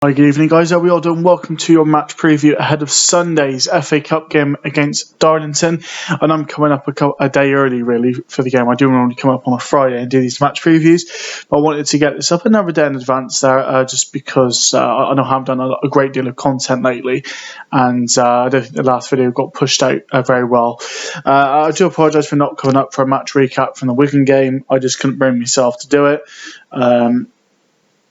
Hi, good evening, guys. How are we all doing? Welcome to your match preview ahead of Sunday's FA Cup game against Darlington. And I'm coming up a day early, really, for the game. I do normally come up on a Friday and do these match previews, but I wanted to get this up another day in advance there, just because I know I haven't done a great deal of content lately, and I don't think the last video got pushed out very well. I do apologise for not coming up for a match recap from the Wigan game. I just couldn't bring myself to do it.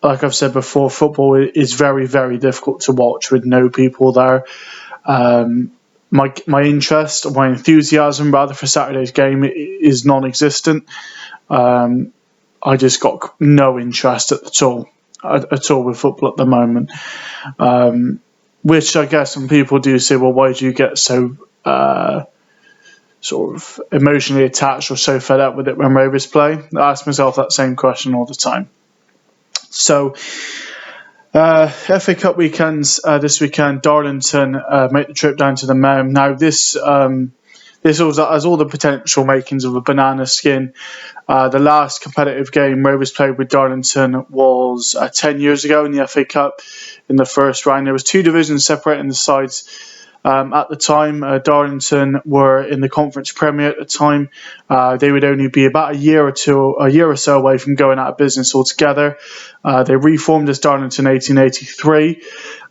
Like I've said before, football is very, very difficult to watch with no people there. My interest, or my enthusiasm rather, for Saturday's game is non-existent. I just got no interest at all with football at the moment. Which I guess some people do say, well, why do you get so sort of emotionally attached or so fed up with it when Rovers play? I ask myself that same question all the time. So, FA Cup weekends this weekend. Darlington make the trip down to the Mem. Now, this has all the potential makings of a banana skin. The last competitive game Rovers played with Darlington was 10 years ago in the FA Cup in the first round. There was two divisions separating the sides. At the time, Darlington were in the Conference Premier at the time. They would only be about a year or so away from going out of business altogether. They reformed as Darlington in 1883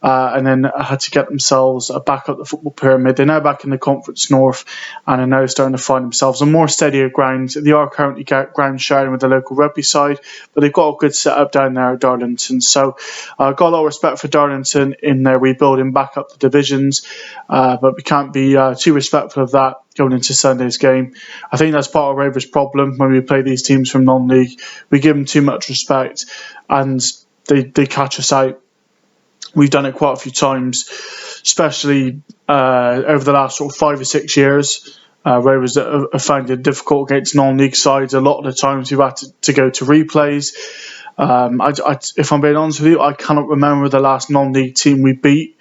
and then had to get themselves back up the football pyramid. They're now back in the Conference North and are now starting to find themselves on more steadier ground. They are currently ground sharing with the local rugby side, but they've got a good setup down there at Darlington. So I've got a lot of respect for Darlington in their rebuilding back up the divisions, but we can't be too respectful of that going into Sunday's game. I think that's part of Rovers' problem when we play these teams from non-league. We give them too much respect and they catch us out. We've done it quite a few times, especially over the last sort of 5 or 6 years. Rovers have found it difficult against non-league sides. A lot of the times we've had to go to replays. If I'm being honest with you, I cannot remember the last non-league team we beat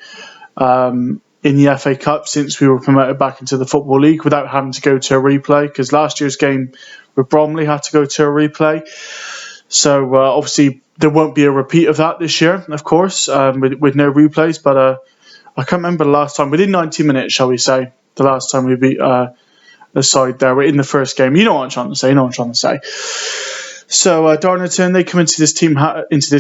in the FA Cup since we were promoted back into the Football League without having to go to a replay, because last year's game with Bromley had to go to a replay. So obviously there won't be a repeat of that this year, of course, with no replays. But I can't remember the last time. Within 90 minutes, shall we say, the last time we beat the side there. We're in the first game. You know what I'm trying to say. So Darlington, they come into this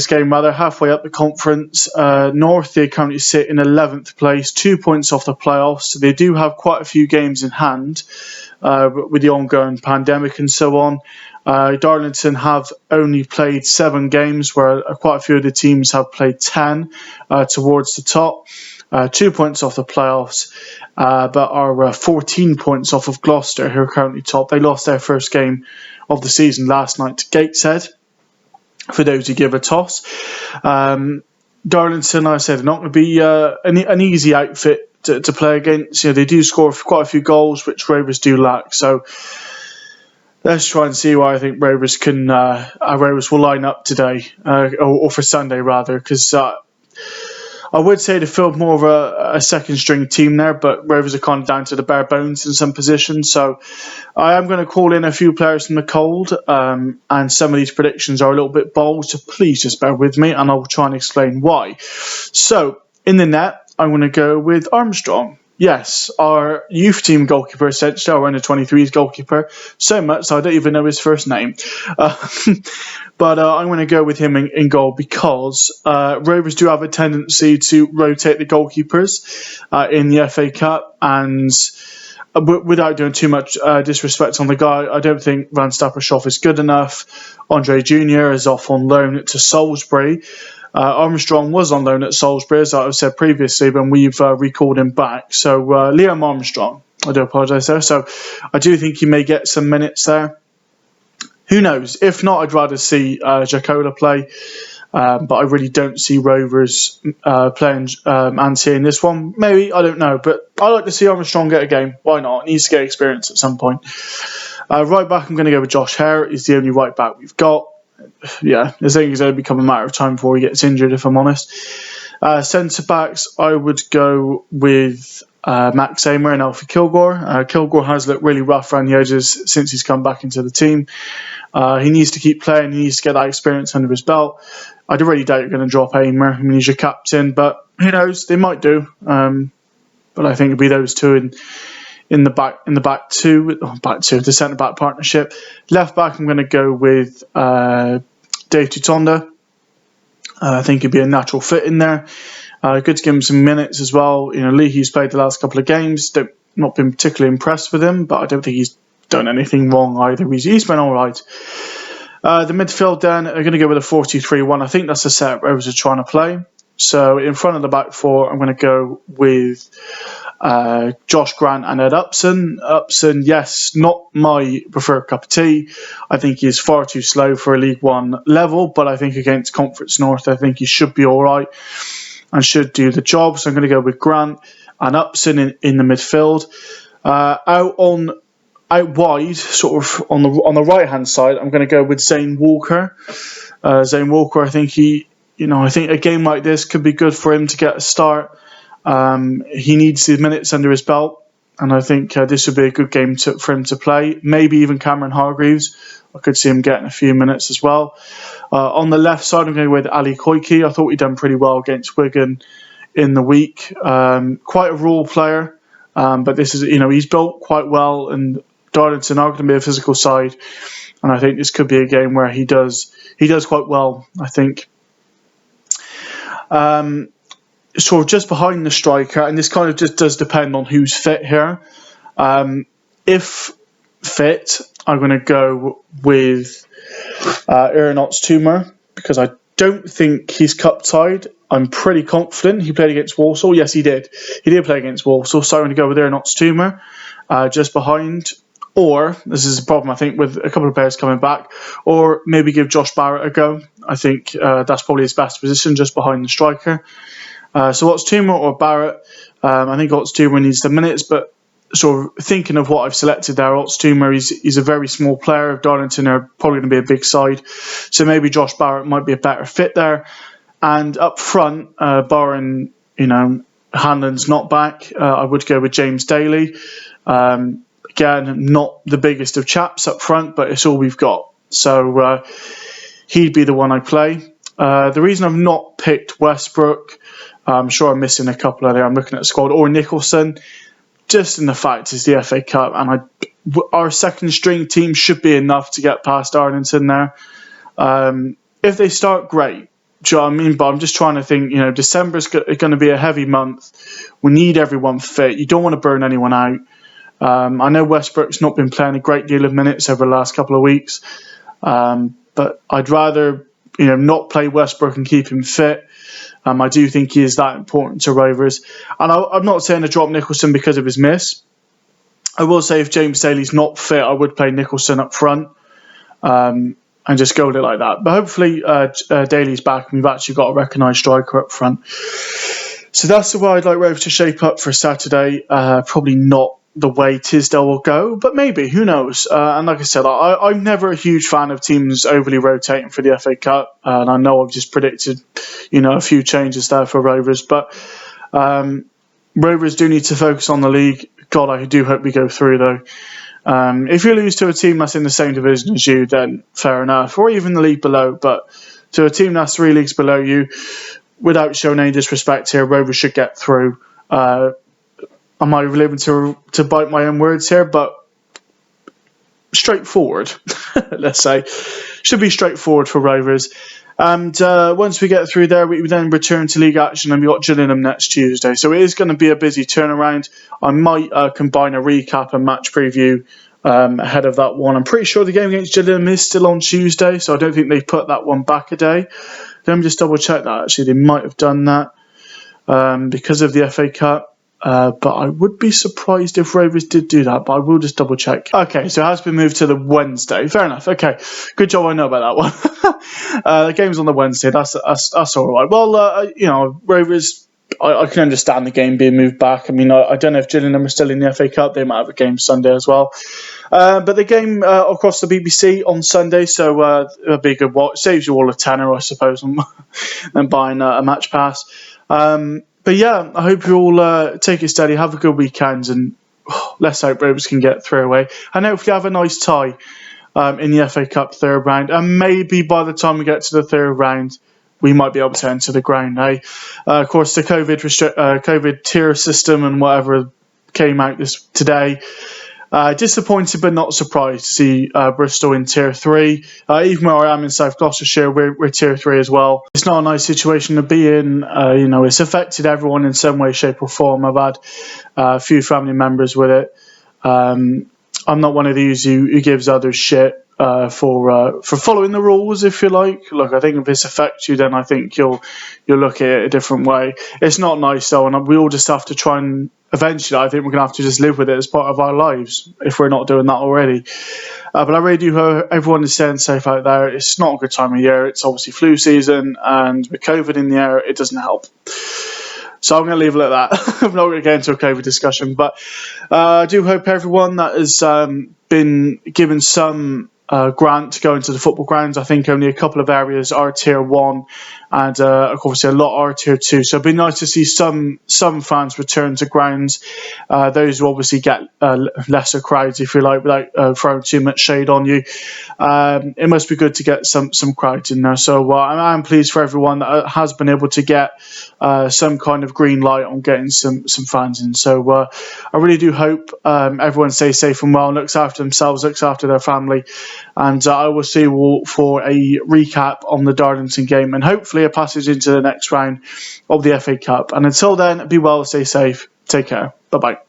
game halfway up the conference north. They currently sit in 11th place, 2 points off the playoffs. So they do have quite a few games in hand with the ongoing pandemic and so on. Darlington have only played 7 games, where quite a few of the teams have played 10 towards the top. 2 points off the playoffs, but are 14 points off of Gloucester, who are currently top. They lost their first game of the season last night to Gateshead, for those who give a toss. Darlington, like I said, are not going to be an easy outfit to play against. You know, they do score quite a few goals, which Rovers do lack. So let's try and see why I think Rovers will line up today, or for Sunday rather, because I would say they feel more of a second string team there, but Rovers are kind of down to the bare bones in some positions. So I am going to call in a few players from the cold, and some of these predictions are a little bit bold, so please just bear with me and I'll try and explain why. So in the net, I'm going to go with Armstrong. Yes, our youth team goalkeeper, essentially, our under-23s goalkeeper, so much so I don't even know his first name. But I'm going to go with him in goal because Rovers do have a tendency to rotate the goalkeepers in the FA Cup, and without doing too much disrespect on the guy, I don't think Van Stappershoff is good enough. Andre Jr. is off on loan to Salisbury. Armstrong was on loan at Salisbury, as I've said previously, when we've recalled him back. So Liam Armstrong, I do apologise there. So I do think he may get some minutes there. Who knows? If not, I'd rather see Jacola play. But I really don't see Rovers playing Anti in this one. Maybe, I don't know. But I like to see Armstrong get a game. Why not? He needs to get experience at some point. Right back, I'm going to go with Josh Hare. He's the only right back we've got. Yeah, I think it's only become a matter of time before he gets injured, if I'm honest. Centre backs, I would go with Max Amer and Alfie Kilgore. Kilgore has looked really rough around the edges since he's come back into the team. He needs to keep playing. He needs to get that experience under his belt. I really doubt you're going to drop Amer. I mean, he's your captain, but who knows? They might do. But I think it'll be those two in the back two, the centre back partnership. Left back, I'm going to go with Dave Tutonda. I think he'd be a natural fit in there. Good to give him some minutes as well. You know, Leahy's played the last couple of games. Not been particularly impressed with him, but I don't think he's done anything wrong either. He's been all right. The midfield then, are going to go with a 4-2-3-1. I think that's the setup Rovers are trying to play. So in front of the back four, I'm going to go with Josh Grant and Ed Upson. Upson, yes, not my preferred cup of tea. I think he's far too slow for a League One level, but I think against Conference North, I think he should be all right and should do the job. So I'm going to go with Grant and Upson in the midfield. Out wide, sort of on the right hand side, I'm going to go with Zane Walker. Zane Walker, I think I think a game like this could be good for him to get a start. He needs the minutes under his belt, and I think this would be a good game for him to play. Maybe even Cameron Hargreaves. I could see him getting a few minutes as well. On the left side, I'm going to go with Ali Koike. I thought he'd done pretty well against Wigan in the week. Quite a raw player, but this is, he's built quite well, and Darlington are going to be a physical side, and I think this could be a game where he does quite well, I think. Sort of just behind the striker, and this kind of just does depend on who's fit here. If fit, I'm going to go with Ernots Toomer, because I don't think he's cup tied. I'm pretty confident he played against Walsall. Yes, he did. He did play against Walsall, so I'm going to go with Ernots Toomer just behind. Or, this is a problem, I think, with a couple of players coming back, or maybe give Josh Barrett a go. I think that's probably his best position, just behind the striker. So Ots Toomer or Barrett? I think Ots Toomer needs the minutes, but sort of thinking of what I've selected there, Ots Toomer, he's a very small player. Darlington are probably going to be a big side, so maybe Josh Barrett might be a better fit there. And up front, barring, Hanlon's not back, I would go with James Daly. Again, not the biggest of chaps up front, but it's all we've got. So he'd be the one I play. The reason I've not picked Westbrook, I'm sure I'm missing a couple of there. I'm looking at the squad, or Nicholson, just in the fact it's the FA Cup, and our second string team should be enough to get past Darlington there. If they start, great. Do you know what I mean? But I'm just trying to think, December's going to be a heavy month. We need everyone fit. You don't want to burn anyone out. I know Westbrook's not been playing a great deal of minutes over the last couple of weeks, but I'd rather not play Westbrook and keep him fit. I do think he is that important to Rovers. And I'm not saying to drop Nicholson because of his miss. I will say if James Daly's not fit, I would play Nicholson up front and just go with it like that. But hopefully Daly's back and we've actually got a recognised striker up front. So that's the way I'd like Rovers to shape up for Saturday. Probably not the way Tisdale will go, but maybe, who knows? And like I said, I'm never a huge fan of teams overly rotating for the FA Cup, and I know I've just predicted, a few changes there for Rovers, but Rovers do need to focus on the league. God, I do hope we go through though. If you lose to a team that's in the same division as you, then fair enough, or even the league below, but to a team that's 3 leagues below you, without showing any disrespect here, Rovers should get through. I might be able to bite my own words here, but straightforward, let's say. Should be straightforward for Rovers. And once we get through there, we then return to league action, and we've got Gillingham next Tuesday. So it is going to be a busy turnaround. I might combine a recap and match preview ahead of that one. I'm pretty sure the game against Gillingham is still on Tuesday, so I don't think they've put that one back a day. Let me just double check that. Actually, they might have done that because of the FA Cup. But I would be surprised if Rovers did do that, but I will just double check. Okay, so it has been moved to the Wednesday. Fair enough. Okay, good job I know about that one. The game's on the Wednesday. That's all right. Well, Rovers, I can understand the game being moved back. I mean, I don't know if Gillingham are still in the FA Cup. They might have a game Sunday as well. But the game across the BBC on Sunday, so it'll be a good watch. Saves you all a tenner, I suppose, than buying a match pass. But yeah, I hope you all take it steady, have a good weekend, and let's hope Rovers can get through away. And hopefully have a nice tie in the FA Cup third round. And maybe by the time we get to the third round, we might be able to enter the ground. Of course, the COVID tier system and whatever came out today. Disappointed but not surprised to see Bristol in Tier 3. Even where I am in South Gloucestershire, we're Tier 3 as well. It's not a nice situation to be in. It's affected everyone in some way, shape or form. I've had a few family members with it. I'm not one of these who gives others shit for following the rules, if you like. Look, I think if this affects you, then I think you'll look at it a different way. It's not nice though, and we all just have to try and eventually, I think we're going to have to just live with it as part of our lives if we're not doing that already. But I really do hope everyone is staying safe out there. It's not a good time of year. It's obviously flu season, and with COVID in the air, it doesn't help. So I'm going to leave it at that. I'm not going to get into a COVID discussion, but I do hope everyone that has been given some grant to go into the football grounds. I think only a couple of areas are Tier 1 and obviously a lot are Tier 2. So it'd be nice to see some fans return to grounds. Those who obviously get lesser crowds, if you like, without throwing too much shade on you. It must be good to get some crowds in there. So I'm pleased for everyone that has been able to get some kind of green light on getting some fans in. So I really do hope everyone stays safe and well, looks after themselves, looks after their family. And I will see you for a recap on the Darlington game and hopefully a passage into the next round of the FA Cup. And until then, be well, stay safe, take care. Bye-bye.